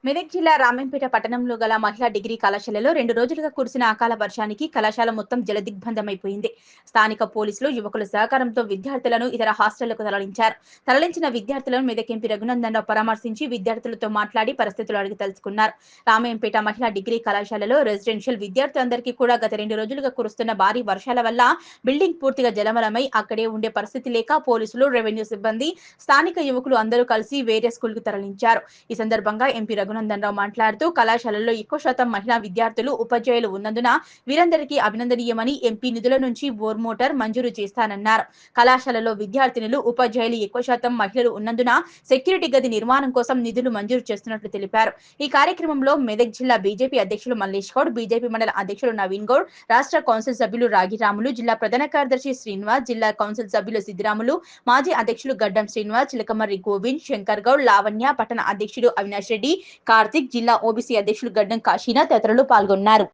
మెదక్ జిల్లా రామంపేట పట్టణంలో గల మహిళా డిగ్రీ కళాశాలలో 2 రోజులుగా కురిసిన అకాల వర్షానికి కళాశాల మొత్తం జలదిగ్బంధమైపోయింది. స్థానిక పోలీసులు, యువకుల సహకారంతో విద్యార్థులను ఇతర హాస్టళ్లకు తరలించారు. తరలించిన విద్యార్థులను మెదక్ ఎంపీ రఘునందన్ రావు పరామర్శించి విద్యార్థులతో మాట్లాడి పరిస్థితులు అడిగి తెలుసుకున్నారు. రామంపేట మహిళా డిగ్రీ కళాశాలలో రెసిడెన్షియల్ విద్యార్థులందరికీ కూడా గత 2 రోజులుగా కురుస్తున్న భారీ వర్షాల వల్ల బిల్డింగ్ పూర్తిగా జలమలమై అక్కడే ఉండే పరిస్థితి లేక పోలీసులు, రెవెన్యూ సిబ్బంది, స్థానిక యువకులు అందరూ కలిసి వేరే స్కూల్ కు తరలించారు. ఈ సందర్భంగా ఎంపీ రఘునందన్ రావు మాట్లాడుతూ కళాశాలలో ఎక్కువ శాతం మహిళా విద్యార్థులు, ఉపాధ్యాయులు ఉన్నందున వీరందరికీ అభినందనీయమని ఎంపీ నిధుల నుంచి బోర్ మోటార్ మంజూరు చేస్తానన్నారు. కళాశాలలో విద్యార్థినులు, ఉపాధ్యాయులు ఎక్కువ శాతం మహిళలు ఉన్నందున సెక్యూరిటీ గది నిర్మాణం కోసం నిధులు మంజూరు చేస్తున్నట్లు తెలిపారు. ఈ కార్యక్రమంలో మెదక్ జిల్లా బీజేపీ అధ్యక్షులు మల్లేష్ గౌడ్, బీజేపీ మండల అధ్యక్షులు నవీన్ గౌడ్, రాష్ట్ర కౌన్సిల్ సభ్యులు రాగిరాములు, జిల్లా ప్రధాన కార్యదర్శి శ్రీనివాస్, జిల్లా కౌన్సిల్ సభ్యులు సిద్దిరాములు, మాజీ అధ్యక్షులు గడ్డం శ్రీనివాస్, చిలకమర్రి గోవింద్, శంకర్ గౌడ్, లావణ్య, పట్టణ అధ్యక్షుడు అవినాష్ రెడ్డి, కార్తిక్, జిల్లా ఓబీసీ అధ్యక్షులు గడ్డం కాశీనా తదితరులు పాల్గొన్నారు.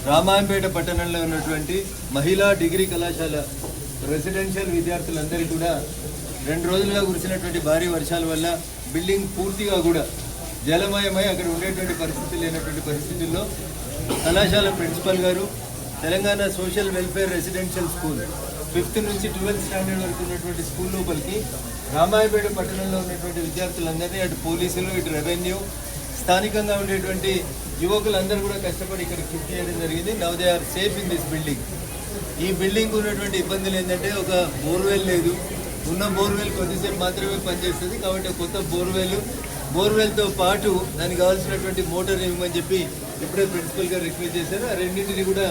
రామాయంపేట పట్టణంలో ఉన్నటువంటి మహిళా డిగ్రీ కళాశాల రెసిడెన్షియల్ విద్యార్థులందరికీ కూడా 2 రోజులుగా కురిసినటువంటి భారీ వర్షాల వల్ల బిల్డింగ్ పూర్తిగా కూడా జలమయమై అక్కడ ఉండేటువంటి పరిస్థితి లేనటువంటి పరిస్థితుల్లో కళాశాల ప్రిన్సిపల్ గారు Telangana social welfare residential school 5th నుంచి 12th స్టాండర్డ్ వరకు ఉన్నటువంటి స్కూల్ లోపలికి రామాయపేట పట్టణంలో ఉన్నటువంటి విద్యార్థులందరినీ అటు పోలీసులు, ఇటు రెవెన్యూ, స్థానికంగా ఉండేటువంటి యువకులందరూ కూడా కష్టపడి ఇక్కడ షిఫ్ట్ చేయడం జరిగింది. Now they are safe in this building. ఈ బిల్డింగ్ ఉన్నటువంటి ఇబ్బందులు ఏంటంటే ఒక బోర్వెల్ లేదు, ఉన్న బోర్వెల్ కొద్దిసేపు మాత్రమే పనిచేస్తుంది. కాబట్టి కొత్త బోర్వెల్తో పాటు దానికి కావాల్సినటువంటి మోటార్ ఇవ్వమని చెప్పి ఇప్పుడే ప్రిన్సిపల్ గారు రిక్వెస్ట్ చేశారు. ఆ రెండింటిని కూడా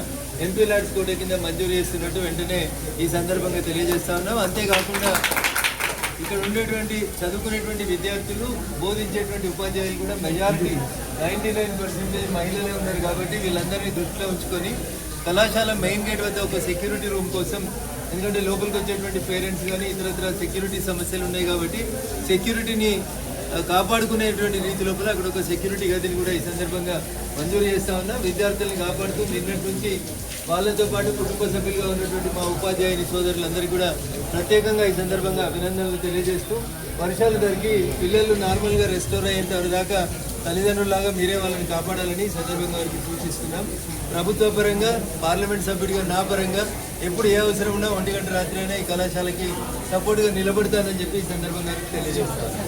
ఎంపీ ల్యాడ్స్ కోట కింద మంజూరు చేస్తున్నట్టు వెంటనే ఈ సందర్భంగా తెలియజేస్తా ఉన్నాం. అంతేకాకుండా ఇక్కడ ఉండేటువంటి చదువుకునేటువంటి విద్యార్థులు, బోధించేటువంటి ఉపాధ్యాయులు కూడా మెజారిటీ 99% మహిళలే ఉన్నారు. కాబట్టి వీళ్ళందరినీ దృష్టిలో ఉంచుకొని కళాశాల మెయిన్ గేట్ వద్ద ఒక సెక్యూరిటీ రూమ్ కోసం, ఎందుకంటే లోపలికి వచ్చేటువంటి పేరెంట్స్ కానీ ఇతర సెక్యూరిటీ సమస్యలు ఉన్నాయి కాబట్టి సెక్యూరిటీని కాపాడుకునేటువంటి రీతి లోపల అక్కడ ఒక సెక్యూరిటీ గదిని కూడా ఈ సందర్భంగా మంజూరు చేస్తా ఉన్నా. విద్యార్థులను కాపాడుతూ నిన్నటి నుంచి వాళ్ళతో పాటు కుటుంబ సభ్యులుగా ఉన్నటువంటి మా ఉపాధ్యాయుని సోదరులందరికీ కూడా ప్రత్యేకంగా ఈ సందర్భంగా అభినందనలు తెలియజేస్తూ, వర్షాలు జరిగి పిల్లలు నార్మల్గా రెస్టోర్ అయ్యేంత దాకా తల్లిదండ్రులాగా మీరే వాళ్ళని కాపాడాలని ఈ సందర్భంగా వారికి సూచిస్తున్నాం. ప్రభుత్వ పరంగా, పార్లమెంట్ సభ్యుడిగా నా పరంగా ఎప్పుడు ఏ అవసరం ఉన్నా 1 గంట రాత్రి అయినా ఈ కళాశాలకి సపోర్ట్గా నిలబడతానని చెప్పి ఈ సందర్భంగా తెలియజేస్తాను.